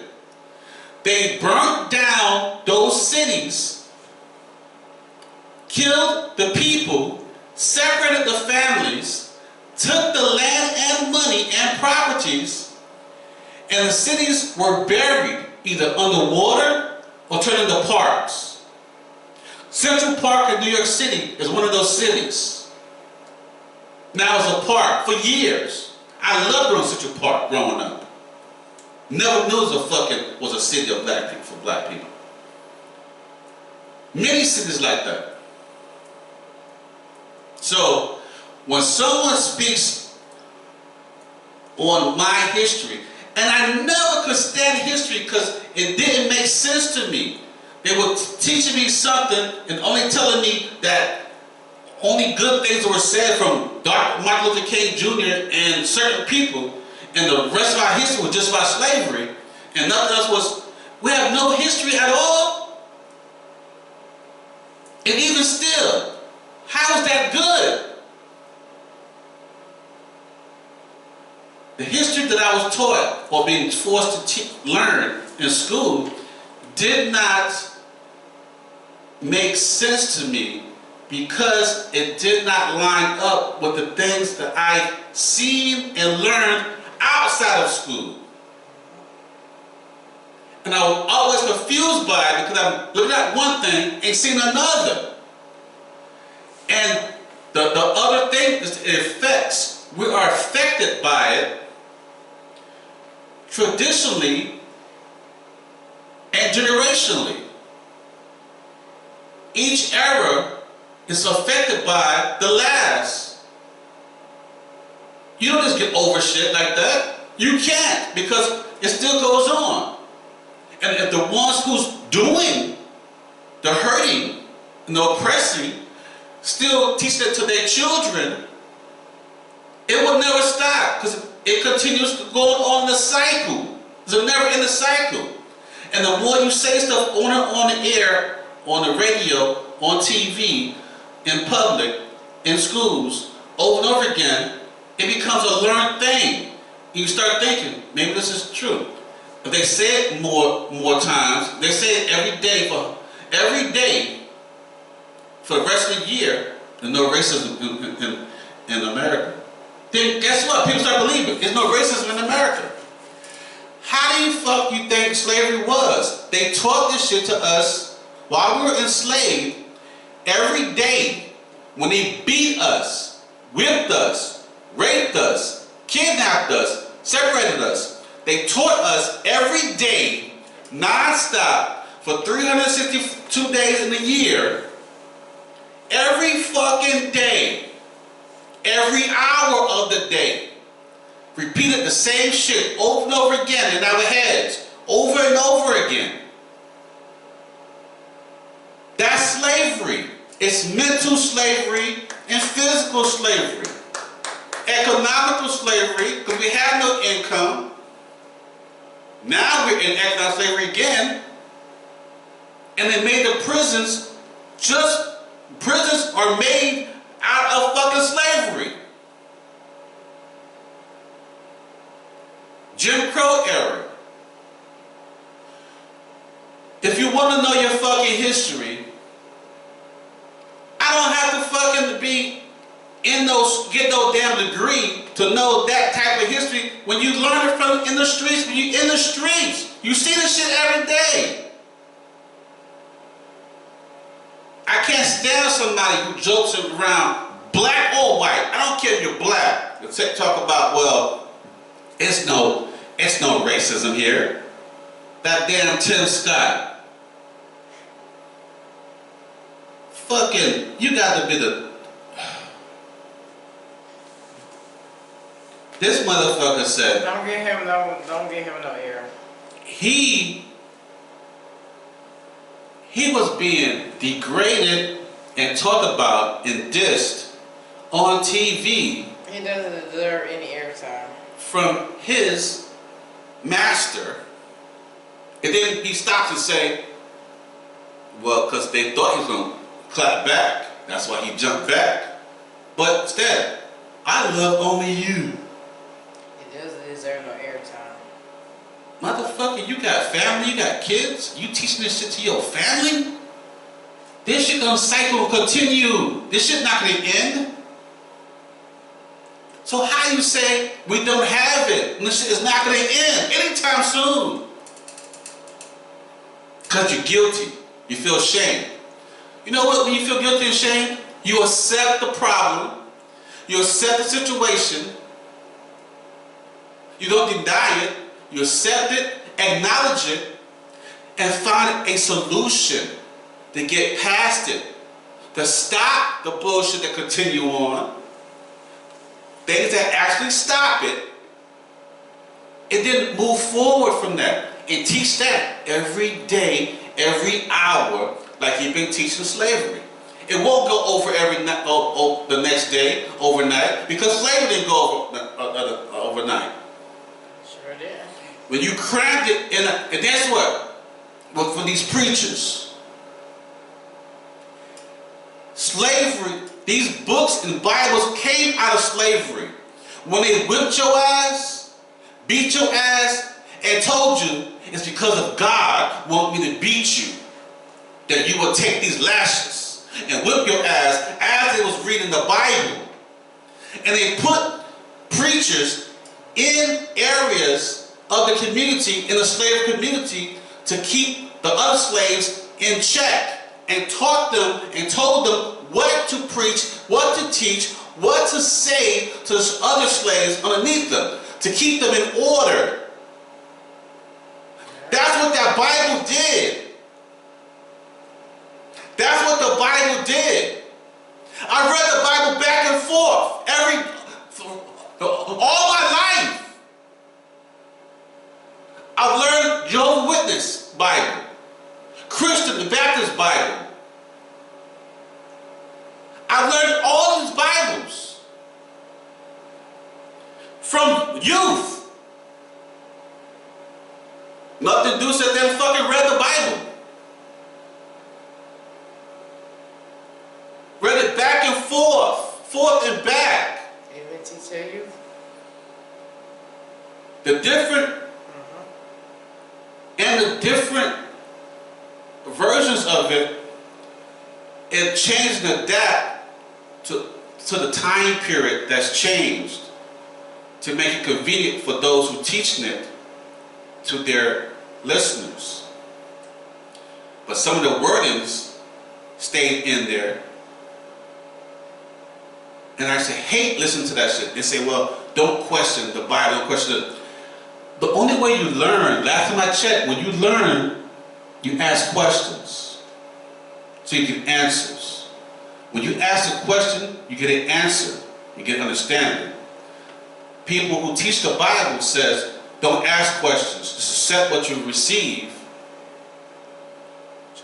They burnt down those cities, killed the people, separated the families, took the land and money and properties, and the cities were buried either underwater or turned into parks. Central Park in New York City is one of those cities. Now it's a park for years. I loved going to Central Park growing up. Never knew it was a city of black people for black people. Many cities like that. So when someone speaks on my history, and I never could stand history because it didn't make sense to me. They were teaching me something and only telling me that only good things were said from Dr. Martin Luther King Jr. and certain people, and the rest of our history was just about slavery, and nothing else was. We have no history at all. And even still, how is that good? The history that I was taught or being forced to learn in school did not make sense to me because it did not line up with the things that I seen and learned outside of school. And I was always confused by it because I'm looking at one thing and seeing another. And the other thing is the effects. We are affected by it traditionally and generationally. Each era is affected by the last. You don't just get over shit like that. You can't, because it still goes on. And if the ones who's doing the hurting and the oppressing still teach that to their children, it will never stop, because it continues to go on the cycle. It's a never-ending cycle. And the more you say stuff on the air, on the radio, on TV, in public, in schools, over and over again, it becomes a learned thing. You start thinking, maybe this is true. if they say it more times, they say it every day for the rest of the year, there's no racism in America. Then guess what? People start believing there's no racism in America. How do you fuck you think slavery was? They taught this shit to us while we were enslaved every day when they beat us, whipped us, raped us, kidnapped us, separated us. They taught us every day, non-stop, for 362 days in a year, every fucking day, every hour of the day, repeated the same shit over and over again in our heads, over and over again. That's slavery. It's mental slavery and physical slavery. Economical slavery, because we had no income. Now we're in economic slavery again. And they made the prisons are made out of fucking slavery. Jim Crow era. If you want to know your fucking history, I don't have to fucking get no damn degree to know that type of history. When you learn it from in the streets, when you're in the streets, you see this shit every day. I can't stand somebody who jokes around, black or white. I don't care if you're black. They talk about, well, it's no racism here. That damn Tim Scott. Fucking, you got to be the... This motherfucker said... Don't give him no air. He was being degraded and talked about and dissed on TV. He doesn't deserve any airtime. From his master. And then he stops and say, well, because they thought he was going to clap back. That's why he jumped back. But instead, I love only you. He doesn't deserve no airtime. Motherfucker, you got family, you got kids, you teaching this shit to your family? This shit gonna cycle continue. This shit not gonna end. So how you say we don't have it and this shit is not gonna end anytime soon? Because you're guilty. You feel shame. You know what? When you feel guilty and shame, you accept the problem, you accept the situation, you don't deny it, you accept it, acknowledge it, and find a solution to get past it, to stop the bullshit that continue on, things that actually stop it, and then move forward from that and teach that every day, every hour, like you've been teaching slavery. It won't go over the next day, overnight, because slavery didn't go over, overnight. Sure did. When you crammed it in and that's what? Well, for these preachers. Slavery, these books and Bibles came out of slavery. When they whipped your ass, beat your ass, and told you it's because of God want me to beat you, that you will take these lashes and whip your ass as they was reading the Bible. And they put preachers in areas of the community, in the slave community, to keep the other slaves in check, and taught them and told them what to preach, what to teach, what to say to the other slaves underneath them, to keep them in order. That's what that Bible did. That's what the Bible did. I read the Bible back and forth all my life. I've learned Jehovah's Witness Bible, Christian and Baptist Bible. I've learned all these Bibles from youth. Nothing to do said they fucking read the Bible. Read it back and forth and back. Even teach you. The different different versions of it, it changes and adapt to the time period that's changed to make it convenient for those who teaching it to their listeners. But some of the wordings stayed in there. And I say, hate listening to that shit. They say, well, don't question the Bible, don't question it. The only way you learn, last time I checked, when you learn, you ask questions. So you get answers. When you ask a question, you get an answer. You get understanding. People who teach the Bible says, don't ask questions. Just accept what you receive.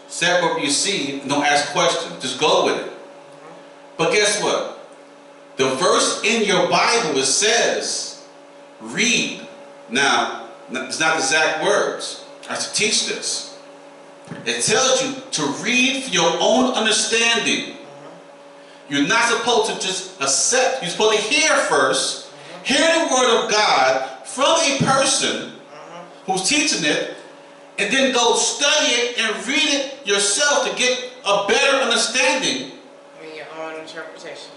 Accept what you receive, and don't ask questions. Just go with it. But guess what? The verse in your Bible, it says, read. Now, it's not exact words. I have to teach this. It tells you to read for your own understanding. You're not supposed to just accept. You're supposed to hear first. Hear the word of God from a person who's teaching it, and then go study it and read it yourself to get a better understanding. I mean, your own interpretation.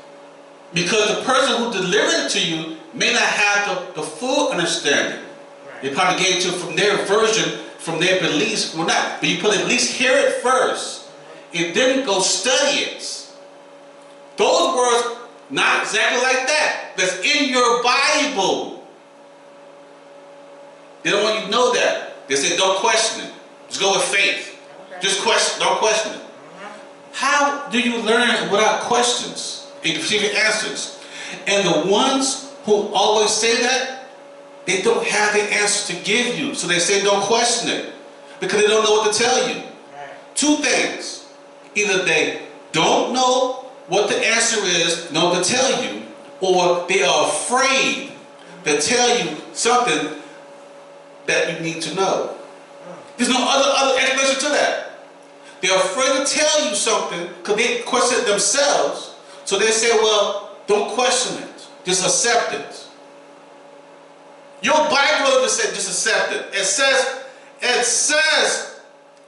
Because the person who delivered it to you may not have the full understanding. Right. They probably gave it to you from their version, from their beliefs, or not. But you put at least hear it first, and then go study it. Those words, not exactly like that. That's in your Bible. They don't want you to know that. They say don't question it. Just go with faith. Okay. Just question, don't question it. How do you learn without questions? And receive answers. And the ones who always say that, they don't have the answers to give you. So they say don't question it. Because they don't know what to tell you. Right. Two things. Either they don't know what the answer is, know what to tell you, or they are afraid to tell you something that you need to know. There's no other explanation to that. They're afraid to tell you something because they question it themselves. So they say, well, don't question it. Just accept it. Your Bible doesn't say just accept it. It says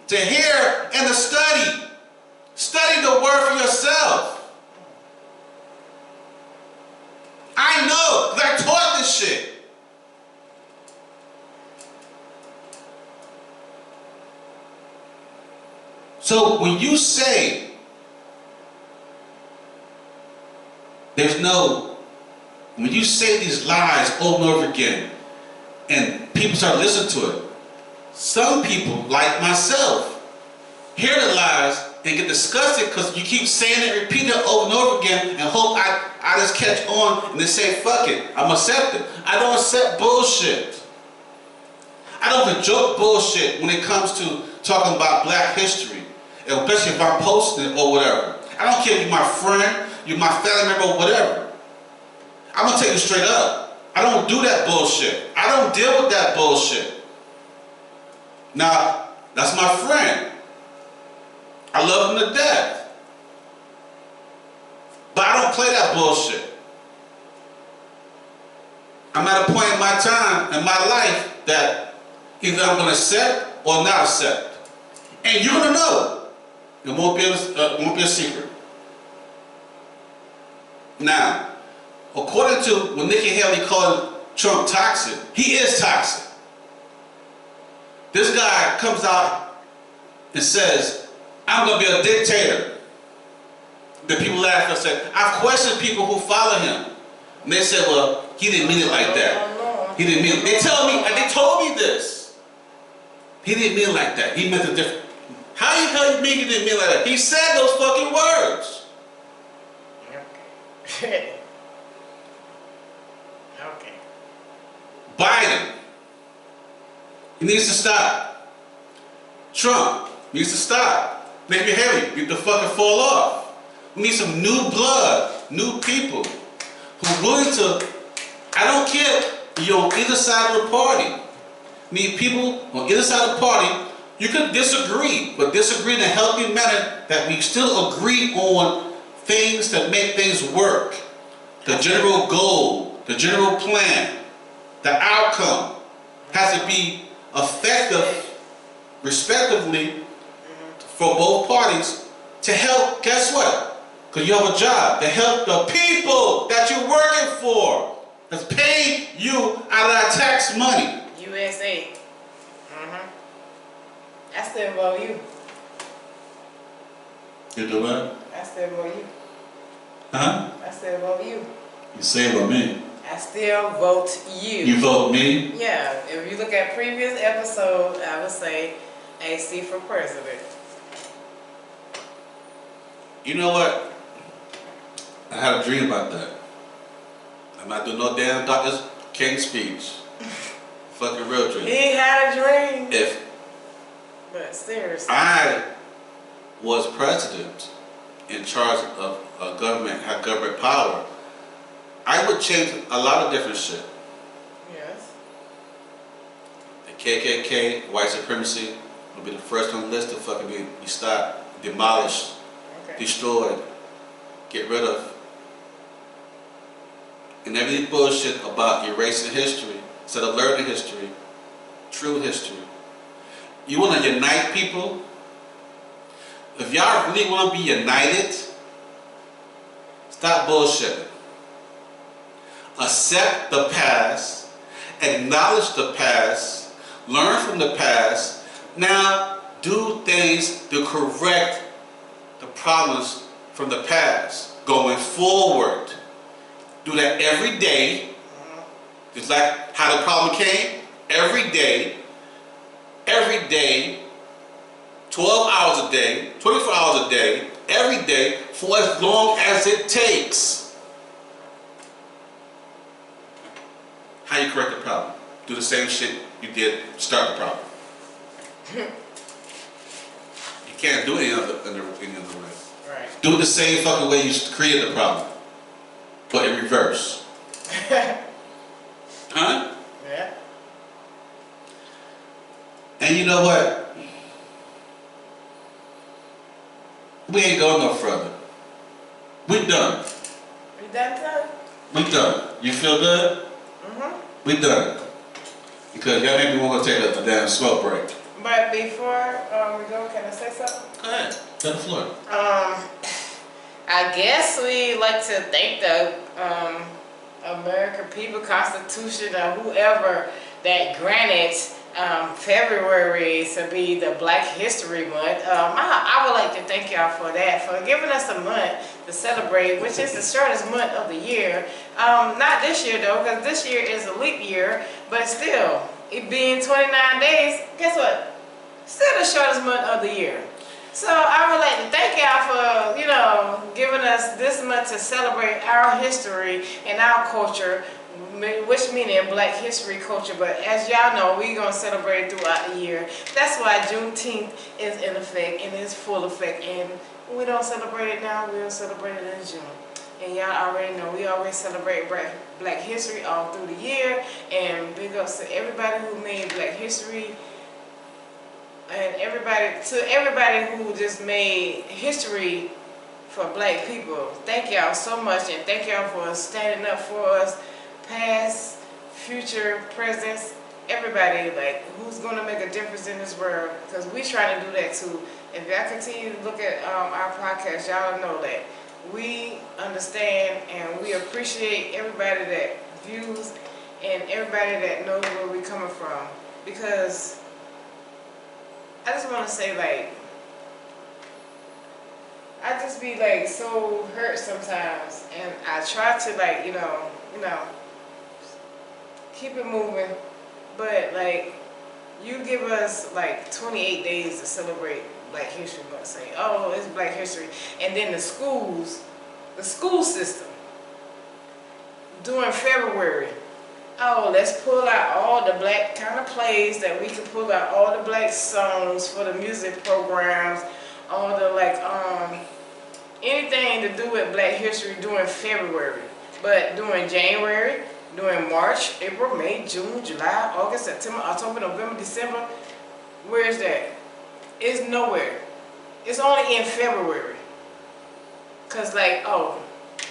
to hear and to study. Study the word for yourself. I know, because I taught this shit. So when you say when you say these lies over and over again, and people start listening to it, some people, like myself, hear the lies and get disgusted because you keep saying it, repeat it over and over again, and hope I just catch on and then say, fuck it, I'm accept it. I don't accept bullshit. I don't even joke bullshit when it comes to talking about black history, especially if I'm posting it or whatever. I don't care if you're my friend, you're my family member, or whatever. I'm gonna tell you straight up. I don't do that bullshit. I don't deal with that bullshit. Now, that's my friend. I love him to death. But I don't play that bullshit. I'm at a point in my time, in my life, that either I'm gonna accept or not accept. And you're gonna know. It won't be a secret. Now, according to what Nikki Haley called Trump toxic, he is toxic. This guy comes out and says, I'm going to be a dictator. The people laugh and say, I've questioned people who follow him. And they said, well, he didn't mean it like that. He didn't mean it. They told me this. He didn't mean it like that. He meant it different. How you hell you mean he didn't mean it like that? He said those fucking words. Okay. Okay. Biden, he needs to stop. Trump needs to stop. Make it heavy. Get the fucking fall off. We need some new blood, new people who are willing to. I don't care if you're on either side of the party. We need people on either side of the party. You could disagree, but disagree in a healthy manner that we still agree on things that make things work. The general goal, the general plan, the outcome has to be effective respectively, for both parties to help, guess what? Because you have a job, to help the people that you're working for. That's paying you out of that tax money. USA. I still vote you. You do what? I still vote you. Huh? I still vote you. You say about me. I still vote you. You vote me? Yeah. If you look at previous episodes, I would say AC for president. You know what? I had a dream about that. I'm not doing no damn Dr. King speech. Fucking real dream. He had a dream. If Seriously. I was president in charge of a government, had government power, I would change a lot of different shit. Yes. The KKK, white supremacy, would be the first on the list to fucking be stopped, demolished, destroyed, get rid of. And every bullshit about erasing history instead of learning history, true history. You want to unite people? If y'all really want to be united, stop bullshitting. Accept the past, acknowledge the past, learn from the past. Now do things to correct the problems from the past going forward. Do that every day, just like how the problem came. Every day, 12 hours a day, 24 hours a day, every day, for as long as it takes. How you correct the problem? Do the same shit you did to start the problem. You can't do it any other way. Right. Do it the same fucking way you created the problem, but in reverse. Huh? Yeah. And you know what? We ain't going no further. We done. You done, son? We done. You feel good? We done. Because y'all made me want to take a damn smoke break. But before we go, can I say something? Go ahead. To the floor. I guess we like to thank the American People Constitution or whoever that granted February to be the Black History Month. I would like to thank y'all for that, for giving us a month to celebrate, which is the shortest month of the year. Not this year though, because this year is a leap year, but still, it being 29 days, guess what? Still the shortest month of the year. So I would like to thank y'all for, giving us this month to celebrate our history and our culture, which meaning Black history culture. But as y'all know, we're going to celebrate it throughout the year. That's why Juneteenth is in effect and is full effect. And we don't celebrate it now, we'll celebrate it in June. And y'all already know, we always celebrate Black history all through the year. And big ups to everybody who made Black history. And everybody who just made history for Black people. Thank y'all so much, and thank y'all for standing up for us, past, future, present, everybody, like, who's going to make a difference in this world, because we try to do that too. If y'all continue to look at our podcast, y'all know that we understand and we appreciate everybody that views and everybody that knows where we're coming from, because I just want to say, like, I just be like so hurt sometimes, and I try to, like, keep it moving, but like, you give us like 28 days to celebrate Black History Month, say, oh, it's Black History, and then the school system during February, oh, let's pull out all the Black kind of plays that we can pull out, all the Black songs for the music programs, all the anything to do with Black history during February. But during January, during March, April, May, June, July, August, September, October, November, December, where is that? It's nowhere. It's only in February. Cause like, oh,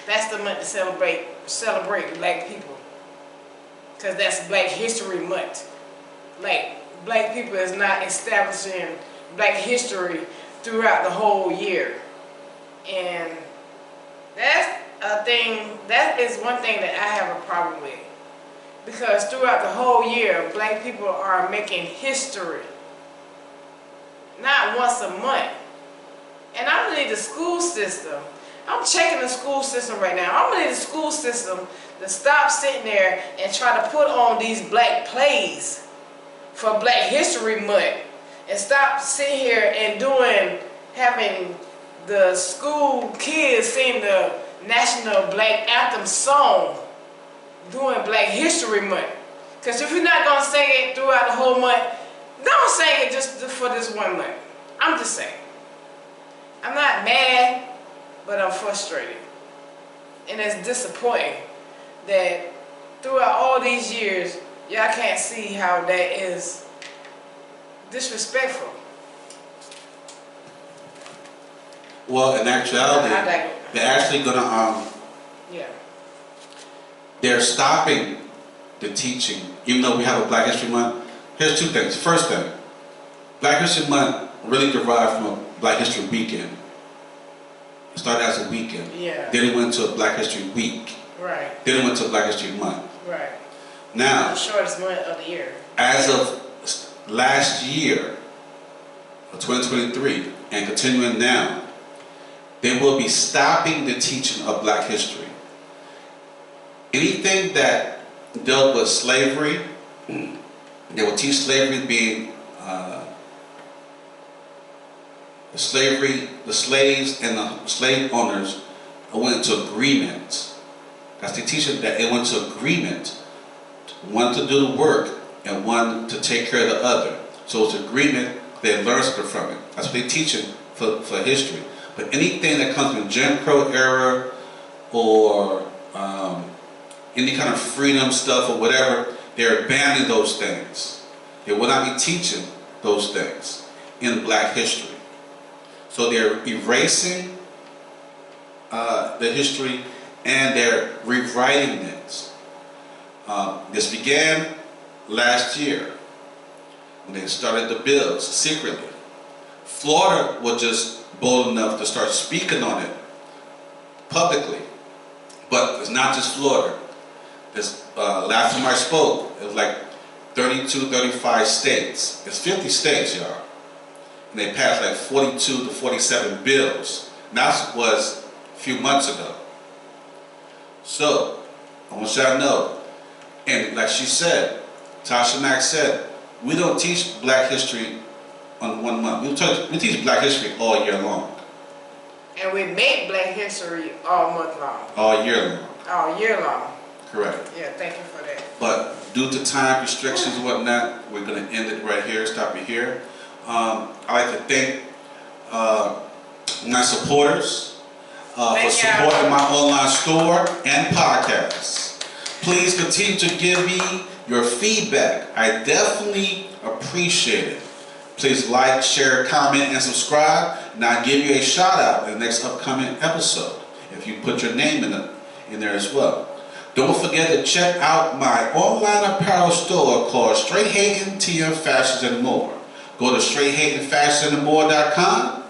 that's the month to celebrate Black people. Cause that's Black History Month. Like, black people is not establishing black history throughout the whole year. And that's a thing, that is one thing that I have a problem with. Because throughout the whole year, black people are making history. Not once a month. And I need the school system. I'm checking the school system right now. I'm gonna need the school system to stop sitting there and try to put on these black plays for Black History Month. And stop sitting here and having the school kids sing the National Black Anthem song during Black History Month. Because if you're not gonna sing it throughout the whole month, don't sing it just for this one month. I'm just saying. I'm not mad, but I'm frustrated. And it's disappointing that throughout all these years, y'all can't see how that is disrespectful. Well, in actuality, they're actually gonna yeah. they're stopping the teaching, even though we have a Black History Month. Here's two things. First thing, Black History Month really derived from a Black History Weekend. It started as a weekend. Yeah. Then it went to a Black History Week. Right. Then it went to Black History Month. Right. Now, The shortest month of the year. as of last year, of 2023, and continuing now, they will be stopping the teaching of Black history. Anything that dealt with slavery, they will teach slavery being the slaves and the slave owners went into agreement. That's the teaching that it went to agreement. One to do the work and one to take care of the other. So it's agreement, they learn something from it. That's what they teach it for history. But anything that comes from Jim Crow era or any kind of freedom stuff or whatever, they're banning those things. They will not be teaching those things in Black history. So they're erasing the history and they're rewriting it. This began last year when they started the bills secretly. Florida was just bold enough to start speaking on it publicly. But it's not just Florida. This, last time I spoke, it was like 32, 35 states. It's 50 states, y'all. And they passed like 42 to 47 bills. And that was a few months ago. So, I want y'all to know, and like she said, Tasha Mack said, we don't teach Black history on 1 month. We teach Black history all year long. And we make Black history all month long. All year long. All year long. Correct. Yeah, thank you for that. But due to time restrictions and whatnot, we're going to end it right here, stop it here. I'd like to thank my supporters for supporting my online store and podcast. Please continue to give me your feedback. I definitely appreciate it. Please like, share, comment, and subscribe, and I'll give you a shout out in the next upcoming episode if you put your name in there as well. Don't forget to check out my online apparel store called Straight Hatin TM Fashions and More. Go to straighthatinfashionsandmore.com,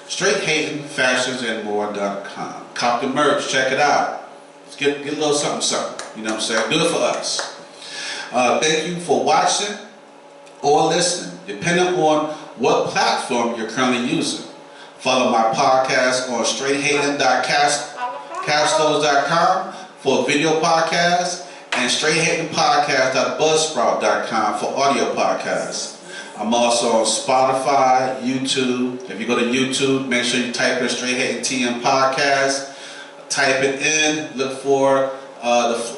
straighthatinfashionsandmore.com. Cop the merch, check it out. Let's get a little something, you know what I'm saying? Do it for us. Thank you for watching or listening, depending on what platform you're currently using. Follow my podcast on straighthatin.caststones.com for video podcasts and straighthatinpodcast.buzzsprout.com for audio podcasts. I'm also on Spotify, YouTube. If you go to YouTube, make sure you type in Straight Hatin TM Podcast. Type it in, look for the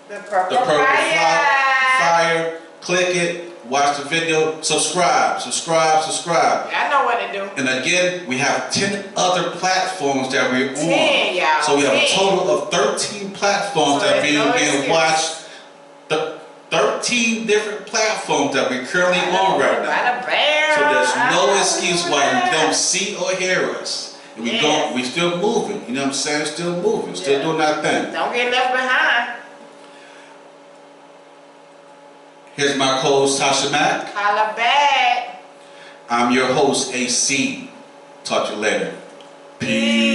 purple fire. Click it, watch the video, subscribe. I know what to do. And again, we have 10 other platforms that we're on. 10, y'all. So we have a 10. total of 13 platforms So that are there's no being excuse. watched. 13 different platforms that we're currently on right now. So there's no excuse why you don't see or hear us. And we still moving, you know what I'm saying? Still moving, still doing our thing. Don't get left behind. Here's my co-host Tasha Mack. Holla back. I'm your host AC. Talk to you later. Peace.